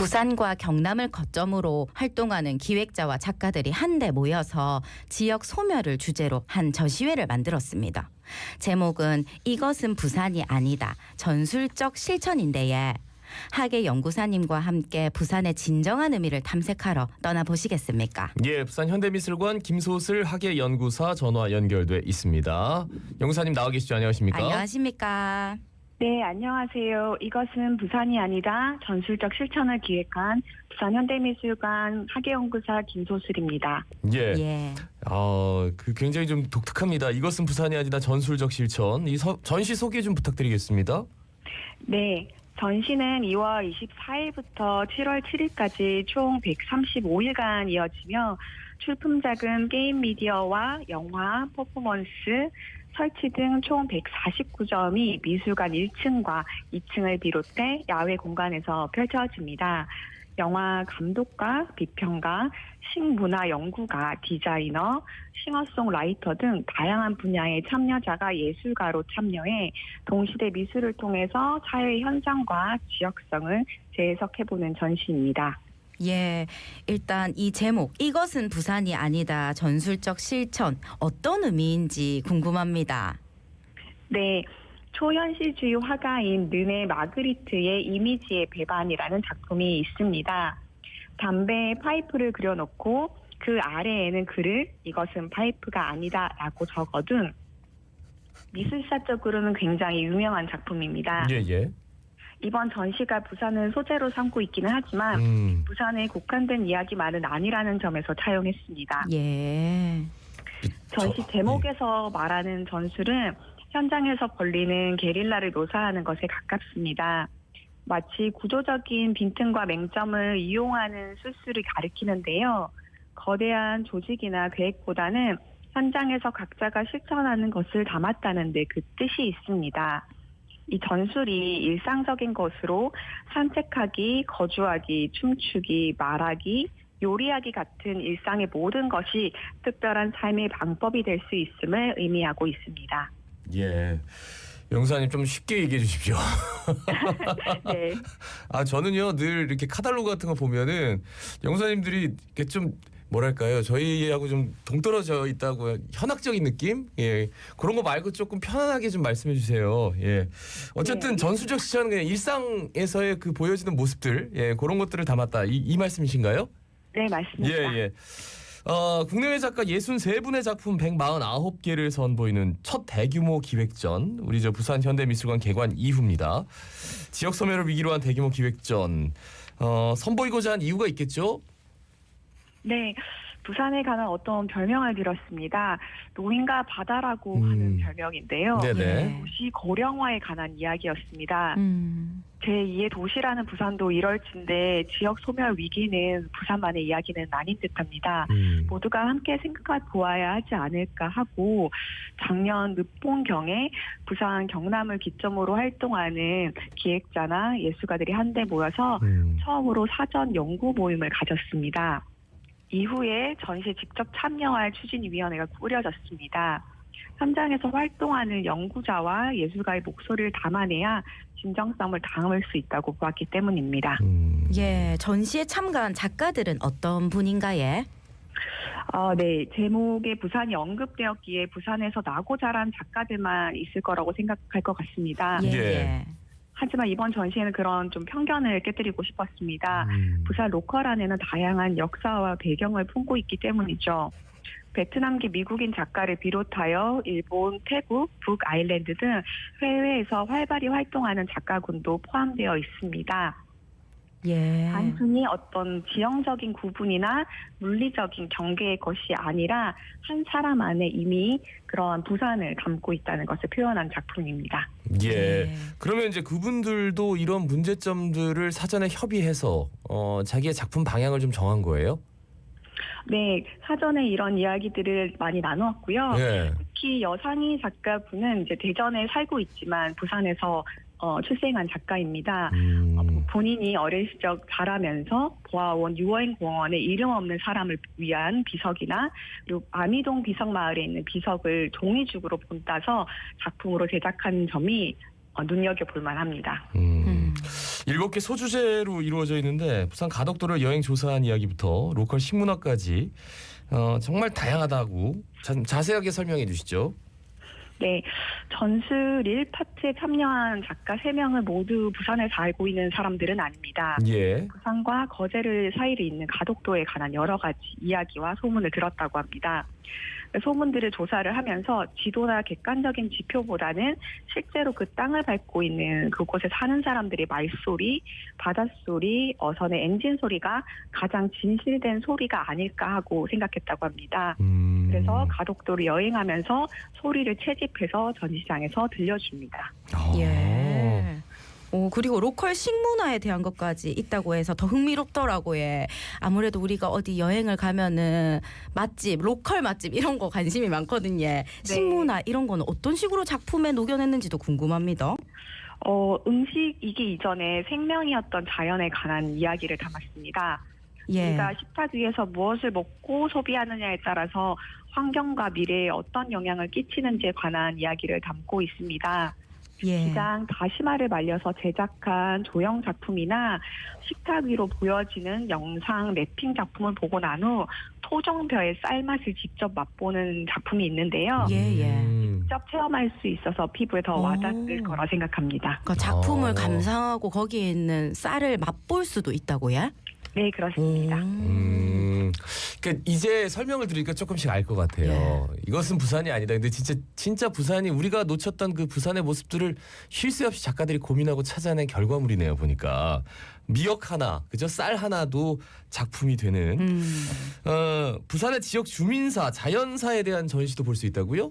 부산과 경남을 거점으로 활동하는 기획자와 작가들이 한데 모여서 지역 소멸을 주제로 한 전시회를 만들었습니다. 제목은 이것은 부산이 아니다. 전술적 실천인데에 하계 연구사님과 함께 부산의 진정한 의미를 탐색하러 떠나보시겠습니까? 예, 부산 현대미술관 김소슬 하계 연구사 전화 연결돼 있습니다. 연구사님 나와 계시죠? 안녕하십니까? 안녕하십니까? 네, 안녕하세요. 이것은 부산이 아니다. 전술적 실천을 기획한 부산 현대미술관 학예연구사 김소슬입니다. 예. 예. 그 굉장히 좀 독특합니다. 이것은 부산이 아니다. 전술적 실천. 이 전시 소개 좀 부탁드리겠습니다. 네, 전시는 2월 24일부터 7월 7일까지 총 135일간 이어지며 출품작은 게임 미디어와 영화, 퍼포먼스, 설치 등 총 149점이 미술관 1층과 2층을 비롯해 야외 공간에서 펼쳐집니다. 영화 감독가, 비평가, 식문화 연구가, 디자이너, 싱어송라이터 등 다양한 분야의 참여자가 예술가로 참여해 동시대 미술을 통해서 사회 현상과 지역성을 재해석해보는 전시입니다. 예, 일단 이 제목 이것은 부산이 아니다. 전술적 실천 어떤 의미인지 궁금합니다. 네, 초현실주의 화가인 르네 마그리트의 이미지의 배반이라는 작품이 있습니다. 담배에 파이프를 그려놓고 그 아래에는 글을 이것은 파이프가 아니다라고 적어둔 미술사적으로는 굉장히 유명한 작품입니다. 예. 이번 전시가 부산을 소재로 삼고 있기는 하지만 부산의 국한된 이야기만은 아니라는 점에서 차용했습니다. 예. 전시 제목에서 말하는 전술은 현장에서 벌리는 게릴라를 묘사하는 것에 가깝습니다. 마치 구조적인 빈틈과 맹점을 이용하는 술수를 가리키는데요. 거대한 조직이나 계획보다는 현장에서 각자가 실천하는 것을 담았다는 데 그 뜻이 있습니다. 이 전술이 일상적인 것으로 산책하기, 거주하기, 춤추기, 말하기, 요리하기 같은 일상의 모든 것이 특별한 삶의 방법이 될 수 있음을 의미하고 있습니다. 예. 연구사님 좀 쉽게 얘기해 주십시오. 네. 저는요 늘 이렇게 카탈로그 같은 거 보면은 연구사님들이 이렇게 좀 뭐랄까요, 저희하고 좀 동떨어져 있다고 현학적인 느낌? 예, 그런 거 말고 조금 편안하게 좀 말씀해 주세요. 예, 어쨌든 네. 전술적 실천은 그냥 일상에서의 그 보여지는 모습들, 예, 그런 것들을 담았다. 이 말씀이신가요? 네, 맞습니다. 예. 국내외 작가 63분의 작품 149개를 선보이는 첫 대규모 기획전, 우리 저 부산 현대미술관 개관 이후입니다. 지역 소멸을 위기로 한 대규모 기획전, 선보이고자 한 이유가 있겠죠? 네, 부산에 관한 어떤 별명을 들었습니다. 노인과 바다라고 하는 별명인데요. 네네. 도시 고령화에 관한 이야기였습니다. 제2의 도시라는 부산도 이럴진데 지역 소멸 위기는 부산만의 이야기는 아닌 듯합니다. 모두가 함께 생각해 보아야 하지 않을까 하고 작년 늦봄경에 부산 경남을 기점으로 활동하는 기획자나 예술가들이 한데 모여서 처음으로 사전 연구 모임을 가졌습니다. 이후에 전시에 직접 참여할 추진위원회가 꾸려졌습니다. 현장에서 활동하는 연구자와 예술가의 목소리를 담아내야 진정성을 담을 수 있다고 보았기 때문입니다. 예, 전시에 참가한 작가들은 어떤 분인가요? 네, 제목에 부산이 언급되었기에 부산에서 나고 자란 작가들만 있을 거라고 생각할 것 같습니다. 예. 하지만 이번 전시에는 그런 좀 편견을 깨뜨리고 싶었습니다. 부산 로컬 안에는 다양한 역사와 배경을 품고 있기 때문이죠. 베트남계 미국인 작가를 비롯하여 일본, 태국, 북아일랜드 등 해외에서 활발히 활동하는 작가군도 포함되어 있습니다. 예. 단순히 어떤 지형적인 구분이나 물리적인 경계의 것이 아니라 한 사람 안에 이미 그러한 부산을 담고 있다는 것을 표현한 작품입니다. 예. 그러면 이제 그분들도 이런 문제점들을 사전에 협의해서 자기의 작품 방향을 좀 정한 거예요? 네, 사전에 이런 이야기들을 많이 나누었고요. 예. 특히 여상희 작가분은 이제 대전에 살고 있지만 부산에서 출생한 작가입니다. 본인이 어릴 시절 자라면서 보아온 유월공원의 이름 없는 사람을 위한 비석이나 그리고 아미동 비석마을에 있는 비석을 종이죽으로 본따서 작품으로 제작한 점이 눈여겨볼 만합니다. 7개 소주제로 이루어져 있는데 부산 가덕도를 여행 조사한 이야기부터 로컬 식문화까지 정말 다양하다고 자세하게 설명해 주시죠. 네, 전술 1파트에 참여한 작가 3명은 모두 부산에 살고 있는 사람들은 아닙니다. 예. 부산과 거제를 사이를 잇는 가덕도에 관한 여러 가지 이야기와 소문을 들었다고 합니다. 소문들을 조사를 하면서 지도나 객관적인 지표보다는 실제로 그 땅을 밟고 있는 그곳에 사는 사람들의 말소리, 바닷소리, 어선의 엔진 소리가 가장 진실된 소리가 아닐까 하고 생각했다고 합니다. 그래서 가덕도를 여행하면서 소리를 채집해서 전시장에서 들려줍니다. 예. 그리고 로컬 식문화에 대한 것까지 있다고 해서 더 흥미롭더라고요. 아무래도 우리가 어디 여행을 가면은 맛집, 로컬 맛집 이런 거 관심이 많거든요. 식문화 이런 거는 어떤 식으로 작품에 녹여냈는지도 궁금합니다. 음식이기 이전에 생명이었던 자연에 관한 이야기를 담았습니다. 예. 우리가 식탁 위에서 무엇을 먹고 소비하느냐에 따라서 환경과 미래에 어떤 영향을 끼치는지에 관한 이야기를 담고 있습니다. 예. 기장 다시마를 말려서 제작한 조형 작품이나 식탁 위로 보여지는 영상 랩핑 작품을 보고 난 후 토종벼의 쌀맛을 직접 맛보는 작품이 있는데요. 직접 체험할 수 있어서 피부에 더 와닿을 거라 생각합니다. 그러니까 작품을 감상하고 거기에 있는 쌀을 맛볼 수도 있다고요? 네, 그렇습니다. 그러니까 이제 설명을 들으니까 조금씩 알 것 같아요. 이것은 부산이 아니다. 근데 진짜 부산이 우리가 놓쳤던 그 부산의 모습들을 쉴 새 없이 작가들이 고민하고 찾아낸 결과물이네요. 보니까 미역 하나, 그죠? 쌀 하나도 작품이 되는 부산의 지역 주민사, 자연사에 대한 전시도 볼 수 있다고요?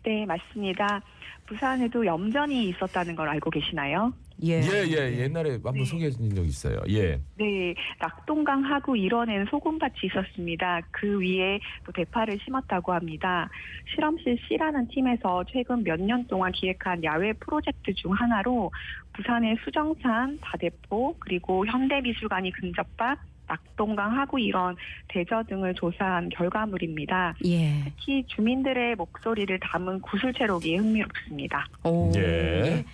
네, 맞습니다. 부산에도 염전이 있었다는 걸 알고 계시나요? 예. 옛날에 한번 소개해 준 적 있어요. 예. 네, 낙동강 하구 일원에는 소금밭이 있었습니다. 그 위에 또 대파를 심었다고 합니다. 실험실 C라는 팀에서 최근 몇 년 동안 기획한 야외 프로젝트 중 하나로 부산의 수정산, 다대포, 그리고 현대미술관이 근접한 낙동강 하구 일원, 대저 등을 조사한 결과물입니다. 예. 특히 주민들의 목소리를 담은 구슬체록이 흥미롭습니다. 예.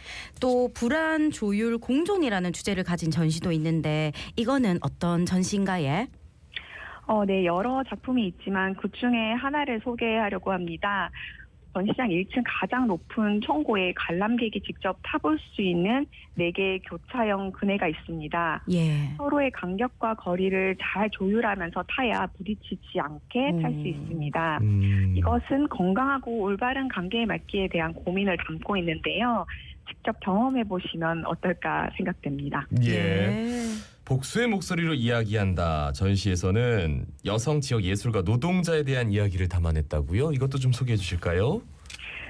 또 불안 조율 공존이라는 주제를 가진 전시도 있는데 이거는 어떤 전시인가요? 네, 여러 작품이 있지만 그중에 하나를 소개하려고 합니다. 전시장 1층 가장 높은 총고에 관람객이 직접 타볼 수 있는 4개의 교차형 그네가 있습니다. 예. 서로의 간격과 거리를 잘 조율하면서 타야 부딪히지 않게 탈 수 있습니다. 이것은 건강하고 올바른 관계의 맺기에 대한 고민을 담고 있는데요. 직접 경험해 보시면 어떨까 생각됩니다. 예. 복수의 목소리로 이야기한다. 전시에서는 여성 지역 예술가 노동자에 대한 이야기를 담아냈다고요? 이것도 좀 소개해 주실까요?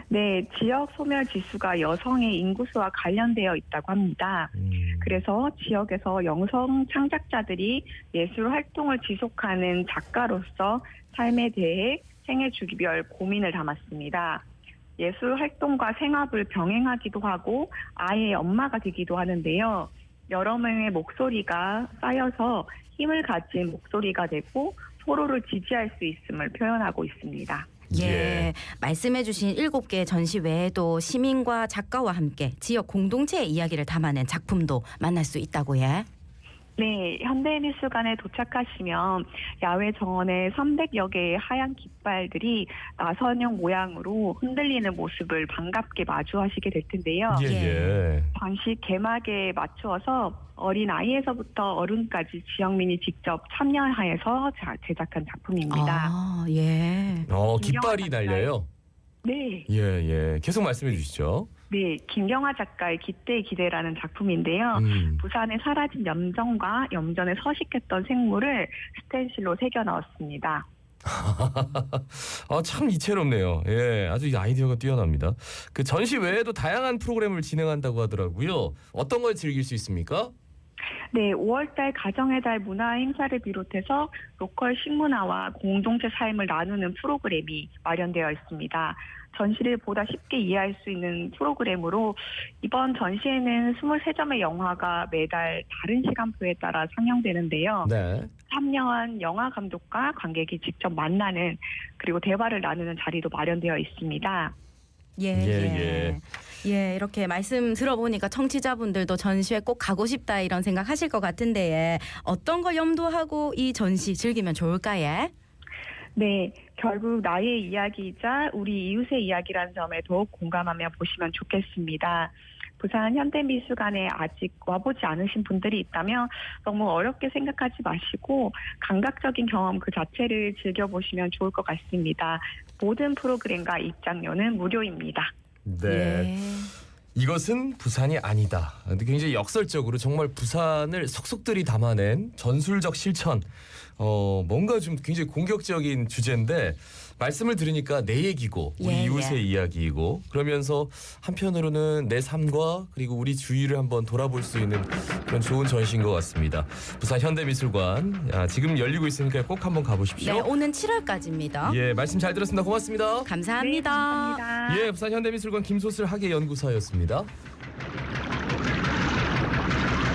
네, 지역 소멸 지수가 여성의 인구수와 관련되어 있다고 합니다. 그래서 지역에서 여성 창작자들이 예술 활동을 지속하는 작가로서 삶에 대해 생애 주기별 고민을 담았습니다. 예술 활동과 생업을 병행하기도 하고 아이의 엄마가 되기도 하는데요. 여러 명의 목소리가 쌓여서 힘을 가진 목소리가 되고 서로를 지지할 수 있음을 표현하고 있습니다. 예. 말씀해주신 7개의 전시 외에도 시민과 작가와 함께 지역 공동체의 이야기를 담아낸 작품도 만날 수 있다고요? 네, 현대미술관에 도착하시면 야외 정원에 300여 개의 하얀 깃발들이 나선형 모양으로 흔들리는 모습을 반갑게 마주하시게 될 텐데요. 전시 개막에 맞추어서 어린 아이에서부터 어른까지 지역민이 직접 참여하여서 제작한 작품입니다. 깃발이 날려요? 네. 예. 계속 말씀해 주시죠. 네, 김경화 작가의 기대의 기대라는 작품인데요. 부산에 사라진 염전과 염전에 서식했던 생물을 스텐실로 새겨 넣었습니다. 참 이채롭네요. 예, 아주 아이디어가 뛰어납니다. 그 전시 외에도 다양한 프로그램을 진행한다고 하더라고요. 어떤 걸 즐길 수 있습니까? 네, 5월달 가정의 달 문화 행사를 비롯해서 로컬 식문화와 공동체 삶을 나누는 프로그램이 마련되어 있습니다. 전시를 보다 쉽게 이해할 수 있는 프로그램으로 이번 전시에는 23점의 영화가 매달 다른 시간표에 따라 상영되는데요. 네. 참여한 영화 감독과 관객이 직접 만나는 그리고 대화를 나누는 자리도 마련되어 있습니다. 예, 이렇게 말씀 들어보니까 청취자분들도 전시회 꼭 가고 싶다 이런 생각 하실 것 같은데 예. 어떤 걸 염두하고 이 전시 즐기면 좋을까요? 네, 결국 나의 이야기이자 우리 이웃의 이야기라는 점에 더욱 공감하며 보시면 좋겠습니다. 부산 현대미술관에 아직 와보지 않으신 분들이 있다면 너무 어렵게 생각하지 마시고 감각적인 경험 그 자체를 즐겨보시면 좋을 것 같습니다. 모든 프로그램과 입장료는 무료입니다. 네. 예. 이것은 부산이 아니다. 근데 굉장히 역설적으로 정말 부산을 속속들이 담아낸 전술적 실천. 뭔가 좀 굉장히 공격적인 주제인데 말씀을 들으니까 내 얘기고 우리 예, 이웃의 예. 이야기이고 그러면서 한편으로는 내 삶과 그리고 우리 주위를 한번 돌아볼 수 있는 그런 좋은 전시인 것 같습니다. 부산 현대미술관 지금 열리고 있으니까 꼭 한번 가보십시오. 네, 오는 7월까지입니다. 예, 말씀 잘 들었습니다. 고맙습니다. 감사합니다. 네, 감사합니다. 예, 부산 현대미술관 김소슬 학예연구사였습니다.